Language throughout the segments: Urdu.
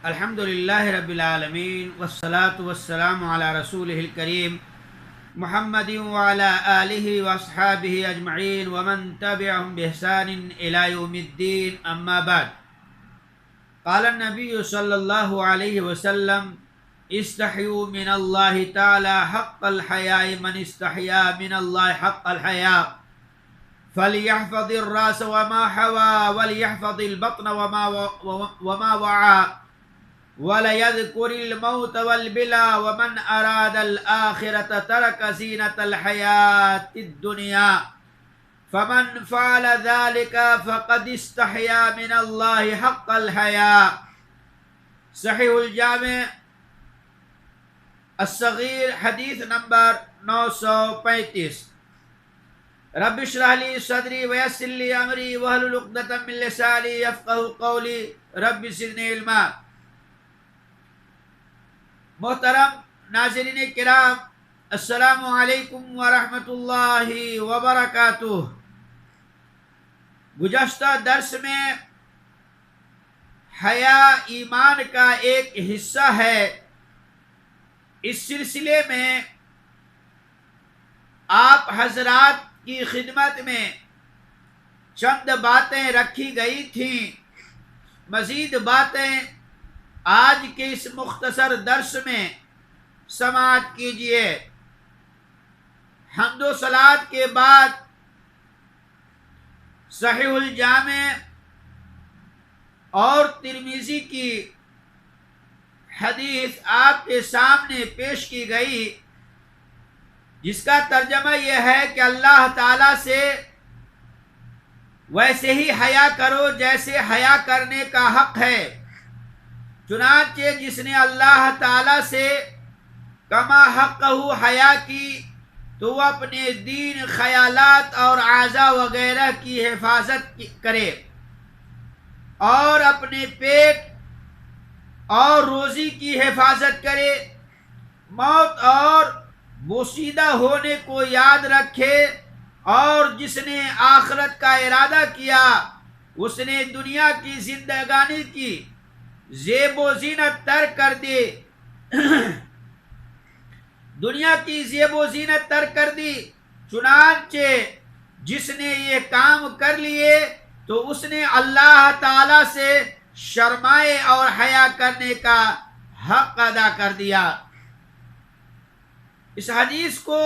الحمد للہ رب العالمین والصلاة والسلام علی رسولہ الکریم محمد وعلی آلہ واصحابہ اجمعین ومن تبعهم بإحسان إلی یوم الدین اما بعد قال النبی صلی اللہ علیہ وسلم استحیوا من اللہ تعالی حق الحیاء من استحیا من اللہ حق الحیاء فلیحفظ الراس وما حوا وليحفظ البطن وما وعى وَلَيَذْكُرِ الْمَوْتَ وَالْبِلَى وَمَنْ أَرَادَ الْآخِرَةَ تَرَكَ زِينَةَ الْحَيَاةِ الدُّنْيَا فَمَنْ فَعَلَ ذَلِكَ فَقَدْ اسْتَحْيَا مِنَ اللَّهِ حَقَّ الْحَيَاءِ۔ صحیح الجامع الصغیر حدیث نمبر 935۔ رب اشرح لي صدری ویسر لي امری واحلل عقدۃ من لسانی یفقہوا قولی رب زدنی علما۔ محترم ناظرین کرام، السلام علیکم ورحمۃ اللہ وبرکاتہ۔ گزشتہ درس میں حیا ایمان کا ایک حصہ ہے۔ اس سلسلے میں آپ حضرات کی خدمت میں چند باتیں رکھی گئی تھیں۔ مزید باتیں آج کے اس مختصر درس میں سماعت کیجیے۔ حمد و صلوات کے بعد صحیح الجامع اور ترمذی کی حدیث آپ کے سامنے پیش کی گئی، جس کا ترجمہ یہ ہے کہ اللہ تعالی سے ویسے ہی حیا کرو جیسے حیا کرنے کا حق ہے۔ چنانچہ جس نے اللہ تعالی سے کما حقہ حیا کی تو وہ اپنے دین، خیالات اور اعضاء وغیرہ کی حفاظت کرے اور اپنے پیٹ اور روزی کی حفاظت کرے، موت اور بوسیدہ ہونے کو یاد رکھے، اور جس نے آخرت کا ارادہ کیا اس نے دنیا کی زندگانی کی زیب و زینت ترک کر دی دنیا کی زیب و زینت ترک کر دی۔ چنانچہ جس نے یہ کام کر لیے تو اس نے اللہ تعالی سے شرمائے اور حیا کرنے کا حق ادا کر دیا۔ اس حدیث کو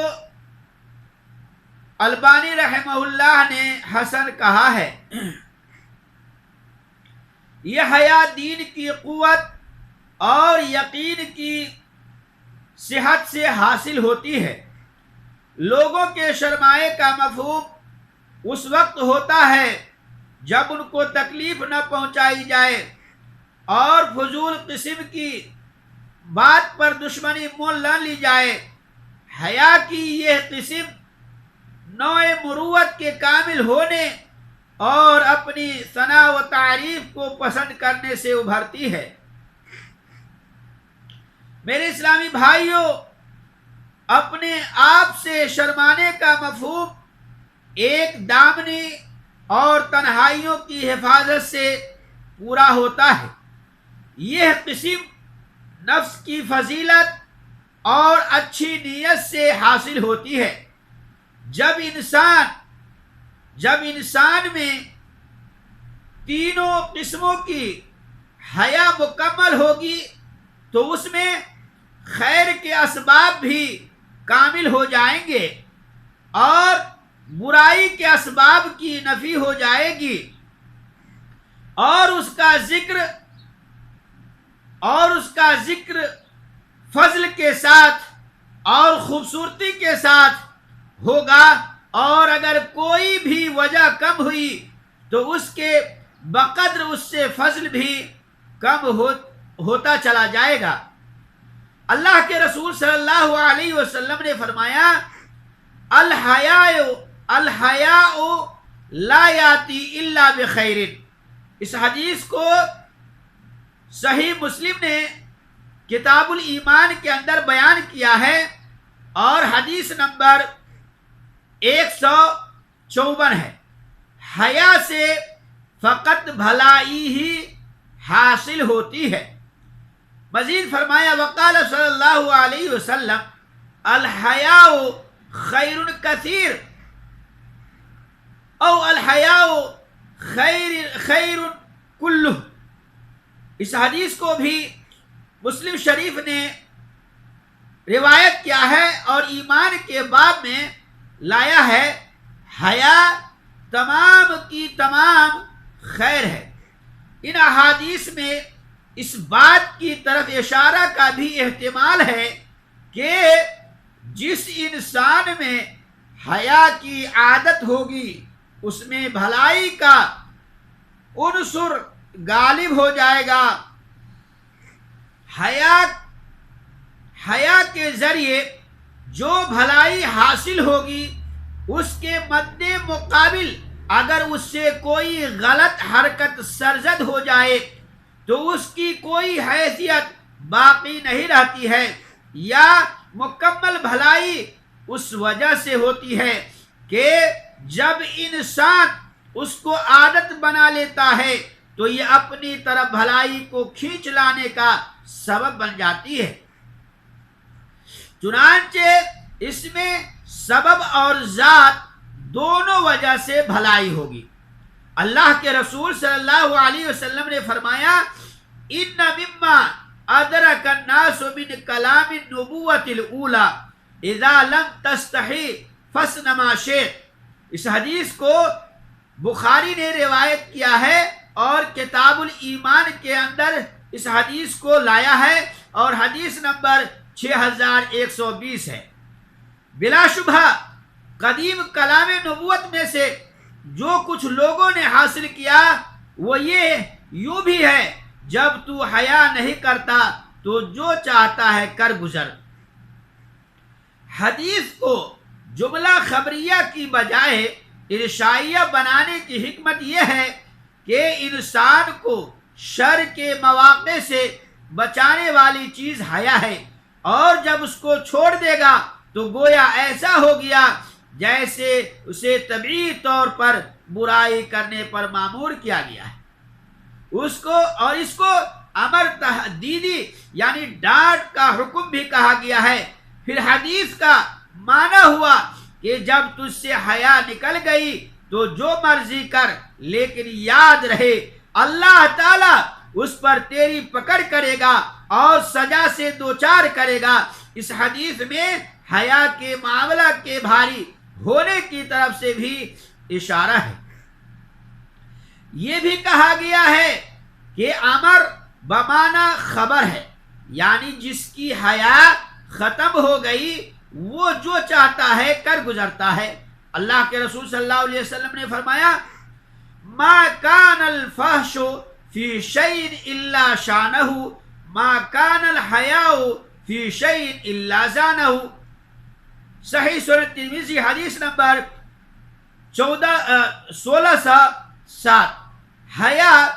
البانی رحمہ اللہ نے حسن کہا ہے۔ یہ حیا دین کی قوت اور یقین کی صحت سے حاصل ہوتی ہے۔ لوگوں کے شرمائے کا مفہوم اس وقت ہوتا ہے جب ان کو تکلیف نہ پہنچائی جائے اور فضول قسم کی بات پر دشمنی مول نہ لی جائے۔ حیا کی یہ قسم نوع مروت کے کامل ہونے اور اپنی ثنا و تعریف کو پسند کرنے سے ابھرتی ہے۔ میرے اسلامی بھائیوں، اپنے آپ سے شرمانے کا مفہوم ایک دامنی اور تنہائیوں کی حفاظت سے پورا ہوتا ہے۔ یہ قسم نفس کی فضیلت اور اچھی نیت سے حاصل ہوتی ہے۔ جب انسان میں تینوں قسموں کی حیا مکمل ہوگی تو اس میں خیر کے اسباب بھی کامل ہو جائیں گے اور برائی کے اسباب کی نفی ہو جائے گی، اور اس کا ذکر فضل کے ساتھ اور خوبصورتی کے ساتھ ہوگا، اور اگر کوئی بھی وجہ کم ہوئی تو اس کے بقدر اس سے فضل بھی کم ہوتا چلا جائے گا۔ اللہ کے رسول صلی اللہ علیہ وسلم نے فرمایا، الحیاء لا یاتی الا بخیر۔ اس حدیث کو صحیح مسلم نے کتاب الایمان کے اندر بیان کیا ہے، اور حدیث نمبر 154 ہے۔ حیا سے فقط بھلائی ہی حاصل ہوتی ہے۔ مزید فرمایا وقال صلی اللہ علیہ وسلم الحیاء خیر کثیر او الحیاء خیر کلہ. اس حدیث کو بھی مسلم شریف نے روایت کیا ہے اور ایمان کے باب میں لایا ہے. حیا تمام کی تمام خیر ہے. ان احادیث میں اس بات کی طرف اشارہ کا بھی احتمال ہے کہ جس انسان میں حیا کی عادت ہوگی اس میں بھلائی کا عنصر غالب ہو جائے گا. حیا کے ذریعے جو بھلائی حاصل ہوگی اس کے مد مقابل اگر اس سے کوئی غلط حرکت سرزد ہو جائے تو اس کی کوئی حیثیت باقی نہیں رہتی ہے. یا مکمل بھلائی اس وجہ سے ہوتی ہے کہ جب انسان اس کو عادت بنا لیتا ہے تو یہ اپنی طرف بھلائی کو کھینچ لانے کا سبب بن جاتی ہے. چنانچہ اس میں سبب اور ذات دونوں وجہ سے بھلائی ہوگی. اللہ کے رسول صلی اللہ علیہ وسلم نے فرمایا ان مما ادرک الناس من کلام النبوۃ الاولی اذا لم تستحی فاصنع ما شئت. اس حدیث کو بخاری نے روایت کیا ہے اور کتاب الایمان کے اندر اس حدیث کو لایا ہے اور حدیث نمبر 6120 ہے. بلا شبہ قدیم کلام نبوت میں سے جو کچھ لوگوں نے حاصل کیا وہ یہ یوں بھی ہے جب تو حیا نہیں کرتا تو جو چاہتا ہے کر گزر. حدیث کو جملہ خبریہ کی بجائے ارشائیہ بنانے کی حکمت یہ ہے کہ انسان کو شر کے مواقع سے بچانے والی چیز حیا ہے اور جب اس کو چھوڑ دے گا تو گویا ایسا ہو گیا جیسے اسے طبعی طور پر برائی کرنے پر مامور کیا گیا ہے. اس کو امر تحدیدی یعنی ڈانٹ کا حکم بھی کہا گیا ہے. پھر حدیث کا معنی ہوا کہ جب تجھ سے حیا نکل گئی تو جو مرضی کر لیکن یاد رہے اللہ تعالی اس پر تیری پکڑ کرے گا اور سزا سے دوچار کرے گا. اس حدیث میں حیا کے معاملہ کے بھاری ہونے کی طرف سے بھی اشارہ ہے. یہ بھی کہا گیا ہے کہ امر بمانا خبر ہے یعنی جس کی حیا ختم ہو گئی وہ جو چاہتا ہے کر گزرتا ہے. اللہ کے رسول صلی اللہ علیہ وسلم نے فرمایا ما کان الفحش فی شیء الا شانہ ما کان الحیاء فی شیء الا زانہ. صحیح سنن ترمذی حدیث نمبر 1607. حیا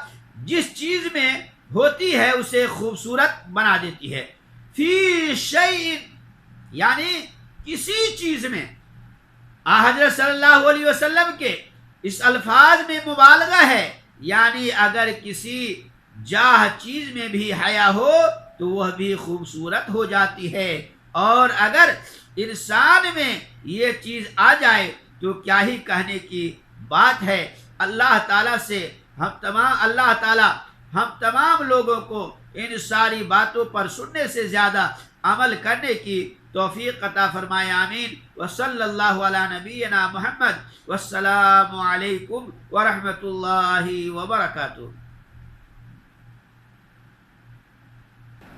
جس چیز میں ہوتی ہے اسے خوبصورت بنا دیتی ہے. فی شیء یعنی کسی چیز میں. حضرت صلی اللہ علیہ وسلم کے اس الفاظ میں مبالغہ ہے یعنی اگر کسی جاہ چیز میں بھی حیا ہو تو وہ بھی خوبصورت ہو جاتی ہے اور اگر انسان میں یہ چیز آ جائے تو کیا ہی کہنے کی بات ہے. اللہ تعالیٰ سے اللہ تعالیٰ ہم تمام لوگوں کو ان ساری باتوں پر سننے سے زیادہ عمل کرنے کی توفیق عطا فرمائے. آمین. وصلی اللہ علی نبینا محمد والسلام علیکم ورحمۃ اللہ وبرکاتہ.